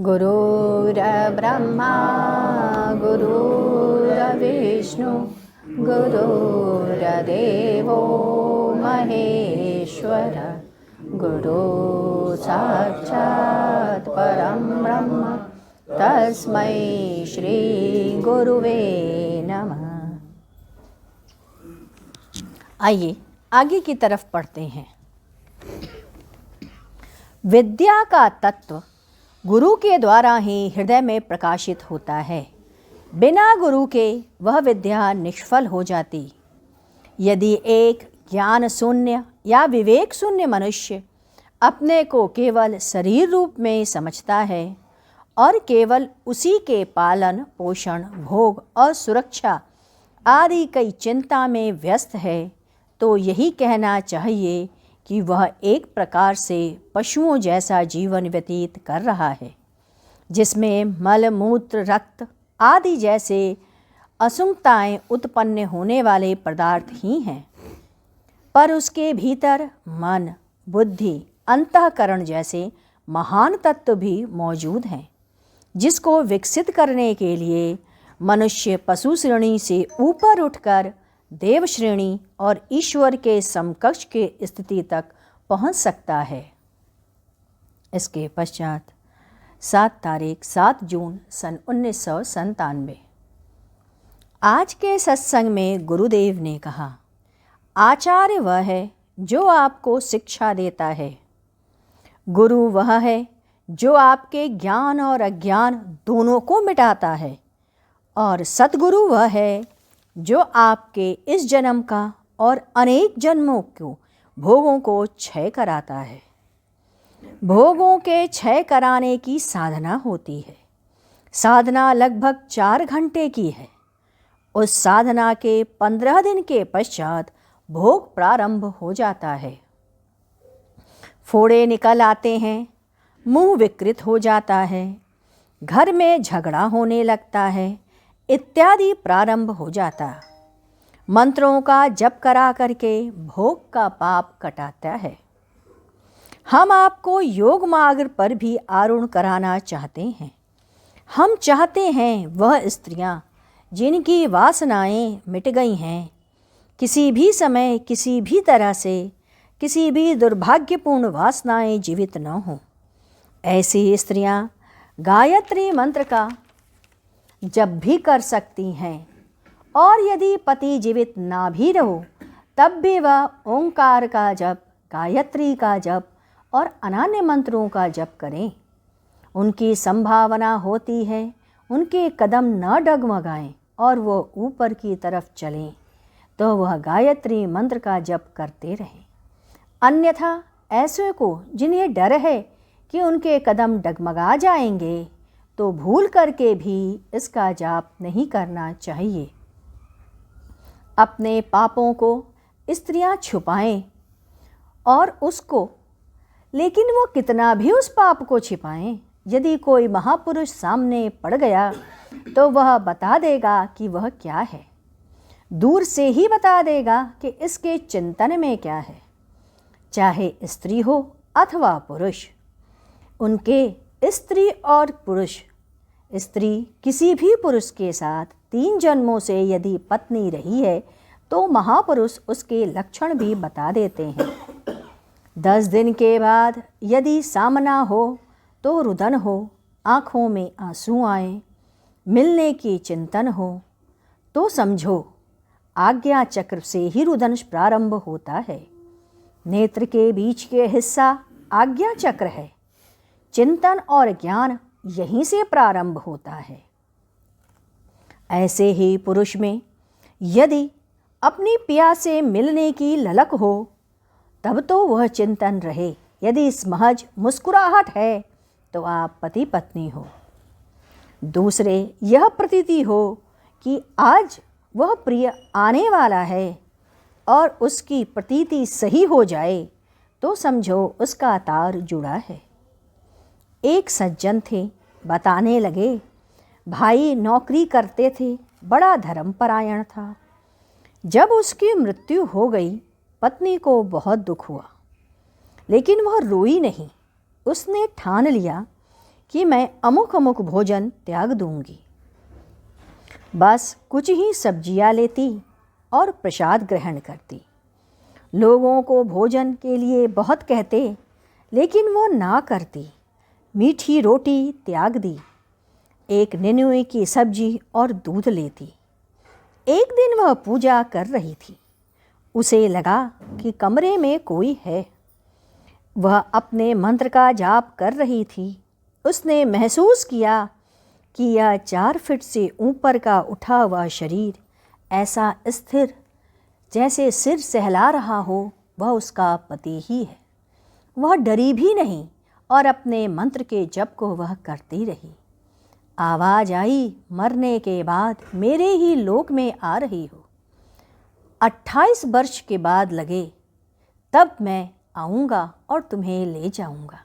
गुरुर्ब्रह्मा गुरुर्विष्णु गुरुर्देवो महेश्वर गुरु साक्षात् परं ब्रह्म तस्मै श्री गुरुवे नमः। आइए आगे की तरफ पढ़ते हैं। विद्या का तत्व गुरु के द्वारा ही हृदय में प्रकाशित होता है। बिना गुरु के वह विद्या निष्फल हो जाती। यदि एक ज्ञान शून्य या विवेक शून्य मनुष्य अपने को केवल शरीर रूप में समझता है और केवल उसी के पालन पोषण भोग और सुरक्षा आदि कई चिंता में व्यस्त है, तो यही कहना चाहिए कि वह एक प्रकार से पशुओं जैसा जीवन व्यतीत कर रहा है, जिसमें मल मूत्र रक्त आदि जैसे असुंगताएं उत्पन्न होने वाले पदार्थ ही हैं, पर उसके भीतर मन बुद्धि अंतःकरण जैसे महान तत्व भी मौजूद हैं, जिसको विकसित करने के लिए मनुष्य पशु श्रेणी से ऊपर उठकर देव श्रेणी और ईश्वर के समकक्ष के स्थिति तक पहुंच सकता है। इसके पश्चात 7 जून सन 1997 आज के सत्संग में गुरुदेव ने कहा, आचार्य वह है जो आपको शिक्षा देता है। गुरु वह है जो आपके ज्ञान और अज्ञान दोनों को मिटाता है, और सद्गुरु वह है जो आपके इस जन्म का और अनेक जन्मों को भोगों को क्षय कराता है। भोगों के क्षय कराने की साधना होती है। साधना लगभग 4 घंटे की है। उस साधना के 15 दिन के पश्चात भोग प्रारंभ हो जाता है। फोड़े निकल आते हैं, मुंह विकृत हो जाता है, घर में झगड़ा होने लगता है इत्यादि प्रारंभ हो जाता। मंत्रों का जप करा करके भोग का पाप कटाता है। हम आपको योग मार्ग पर भी आरूढ़ कराना चाहते हैं। हम चाहते हैं वह स्त्रियां जिनकी वासनाएं मिट गई हैं, किसी भी समय किसी भी तरह से किसी भी दुर्भाग्यपूर्ण वासनाएं जीवित न हों, ऐसी स्त्रियां गायत्री मंत्र का जब भी कर सकती हैं, और यदि पति जीवित ना भी रहो तब भी वह ओंकार का जप, गायत्री का जप और अन्य मंत्रों का जप करें। उनकी संभावना होती है उनके कदम न डगमगाएं और वो ऊपर की तरफ चलें, तो वह गायत्री मंत्र का जप करते रहें। अन्यथा ऐसे को जिन्हें डर है कि उनके कदम डगमगा जाएंगे, तो भूल करके भी इसका जाप नहीं करना चाहिए। अपने पापों को स्त्रियां छुपाएं और उसको, लेकिन वो कितना भी उस पाप को छिपाएं, यदि कोई महापुरुष सामने पड़ गया तो वह बता देगा कि वह क्या है। दूर से ही बता देगा कि इसके चिंतन में क्या है। चाहे स्त्री हो अथवा पुरुष, उनके स्त्री और पुरुष, स्त्री किसी भी पुरुष के साथ 3 जन्मों से यदि पत्नी रही है तो महापुरुष उसके लक्षण भी बता देते हैं। 10 दिन के बाद यदि सामना हो तो रुदन हो, आँखों में आंसू आए, मिलने की चिंतन हो, तो समझो आज्ञा चक्र से ही रुदन प्रारंभ होता है। नेत्र के बीच के हिस्सा आज्ञा चक्र है। चिंतन और ज्ञान यहीं से प्रारंभ होता है। ऐसे ही पुरुष में यदि अपनी पिया से मिलने की ललक हो तब तो वह चिंतन रहे। यदि महज मुस्कुराहट है तो आप पति पत्नी हो। दूसरे यह प्रतीति हो कि आज वह प्रिय आने वाला है और उसकी प्रतीति सही हो जाए तो समझो उसका तार जुड़ा है। एक सज्जन थे, बताने लगे, भाई नौकरी करते थे, बड़ा धर्मपरायण था। जब उसकी मृत्यु हो गई पत्नी को बहुत दुख हुआ, लेकिन वह रोई नहीं। उसने ठान लिया कि मैं अमुक अमुक भोजन त्याग दूंगी। बस कुछ ही सब्जियां लेती और प्रसाद ग्रहण करती। लोगों को भोजन के लिए बहुत कहते, लेकिन वो ना करती। मीठी रोटी त्याग दी, एक निनुए की सब्जी और दूध लेती। एक दिन वह पूजा कर रही थी। उसे लगा कि कमरे में कोई है। वह अपने मंत्र का जाप कर रही थी। उसने महसूस किया कि यह 4 फीट से ऊपर का उठा हुआ शरीर ऐसा स्थिर जैसे सिर सहला रहा हो, वह उसका पति ही है। वह डरी भी नहीं और अपने मंत्र के जप को वह करती रही। आवाज़ आई, मरने के बाद मेरे ही लोक में आ रही हो। 28 वर्ष के बाद लगे, तब मैं आऊँगा और तुम्हें ले जाऊँगा।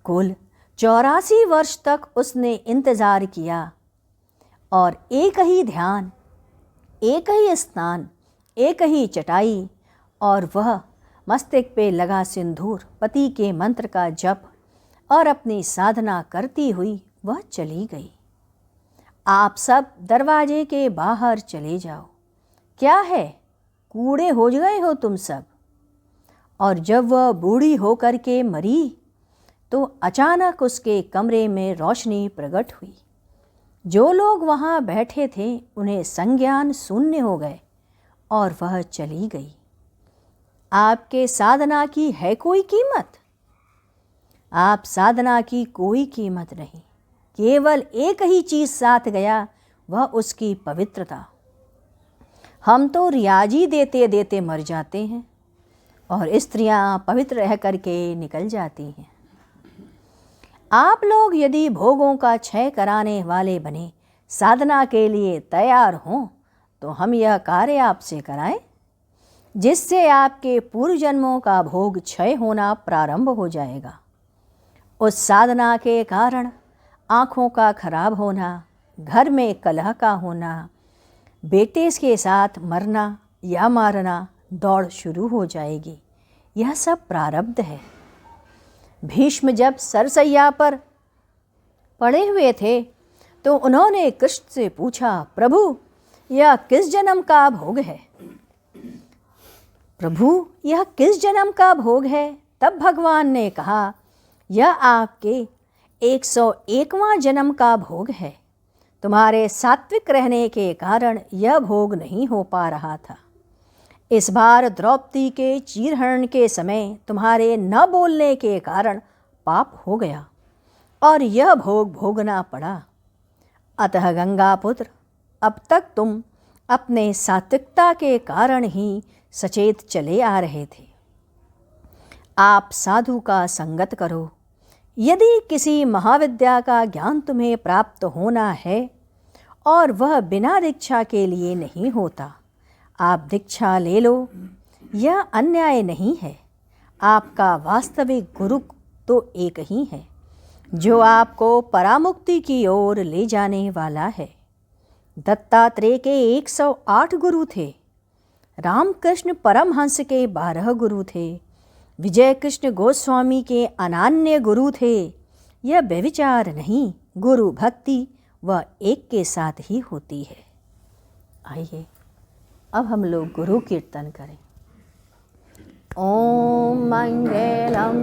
कुल 84 वर्ष तक उसने इंतज़ार किया और एक ही ध्यान, एक ही स्नान, एक ही चटाई और वह मस्तक पे लगा सिंदूर, पति के मंत्र का जप और अपनी साधना करती हुई वह चली गई। आप सब दरवाजे के बाहर चले जाओ। क्या है, कूड़े हो गए हो तुम सब। और जब वह बूढ़ी होकर के मरी तो अचानक उसके कमरे में रोशनी प्रकट हुई। जो लोग वहाँ बैठे थे उन्हें संज्ञान शून्य हो गए और वह चली गई। आपके साधना की है कोई कीमत? आप साधना की कोई कीमत नहीं। केवल एक ही चीज़ साथ गया, वह उसकी पवित्रता। हम तो रियाजी देते देते मर जाते हैं और स्त्रियां पवित्र रह करके निकल जाती हैं। आप लोग यदि भोगों का क्षय कराने वाले बने, साधना के लिए तैयार हों, तो हम यह कार्य आपसे कराएं, जिससे आपके पूर्व जन्मों का भोग क्षय होना प्रारंभ हो जाएगा। उस साधना के कारण आँखों का खराब होना, घर में कलह का होना, बेटे के साथ मरना या मारना, दौड़ शुरू हो जाएगी। यह सब प्रारब्ध है। भीष्म जब सरसैया पर पड़े हुए थे तो उन्होंने कृष्ण से पूछा, प्रभु यह किस जन्म का भोग है? प्रभु यह किस जन्म का भोग है? तब भगवान ने कहा, यह आपके 101वां जन्म का भोग है। तुम्हारे सात्विक रहने के कारण यह भोग नहीं हो पा रहा था। इस बार द्रौपदी के चीरहरण के समय तुम्हारे न बोलने के कारण पाप हो गया और यह भोग भोगना पड़ा। अतः गंगापुत्र, अब तक तुम अपने सात्विकता के कारण ही सचेत चले आ रहे थे। आप साधु का संगत करो। यदि किसी महाविद्या का ज्ञान तुम्हें प्राप्त होना है और वह बिना दीक्षा के लिए नहीं होता, आप दीक्षा ले लो। यह अन्याय नहीं है। आपका वास्तविक गुरु तो एक ही है, जो आपको परामुक्ति की ओर ले जाने वाला है। दत्तात्रेय के 108 गुरु थे। रामकृष्ण परमहंस के 12 गुरु थे। विजय कृष्ण गोस्वामी के अनन्य गुरु थे। यह व्यभिचार नहीं, गुरु भक्ति वह एक के साथ ही होती है। आइए अब हम लोग गुरु कीर्तन करें। ओम मंगलम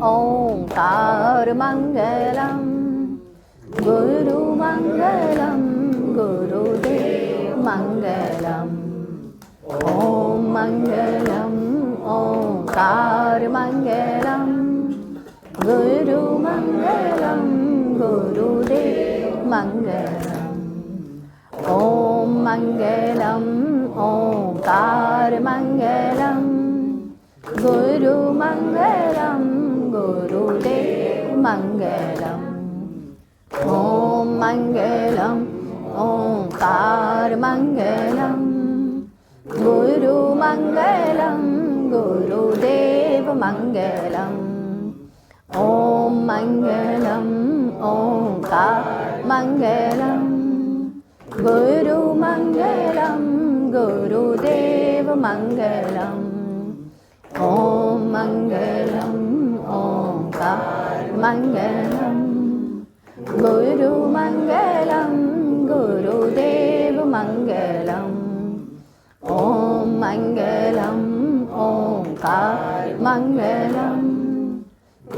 ओंकार मंगलम, गुरु मंगलम गुरुदेव मंगलम। ओम मंगलम ओंकार मंगलम, गुरु मंगलम गुरुदेव मंगलम। ओम मंगलम ओंकार मंगलम, गुरु मंगलम गुरुदेव मंगलम। ओम मंगलम ओंकार मंगलम, गुरु मंगलम गुरुदेव मंगलम। ओम मंगलम ओंकार मंगलम, गुरु मंगलम गुरुदेव मंगलम। ओम मंगलम ओंकार मंगलम, गुरुमङ्गलं गुरुदेवमङ्गलम् ॐ मङ्गलम् ओङ्कारमङ्गलम्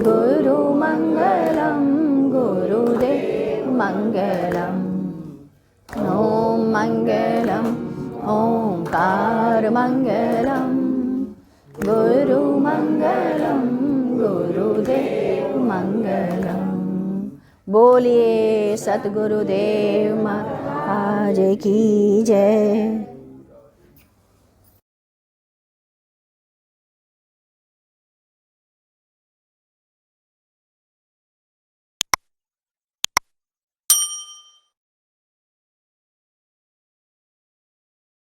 गुरुमङ्गलं गुरुदेवमङ्गलम् ॐ मङ्गलम् ओङ्कारमङ्गलम् गुरुमङ्गलं गुरुदेवमङ्गलम्। बोलिए सतगुरुदेव महाराज की जय।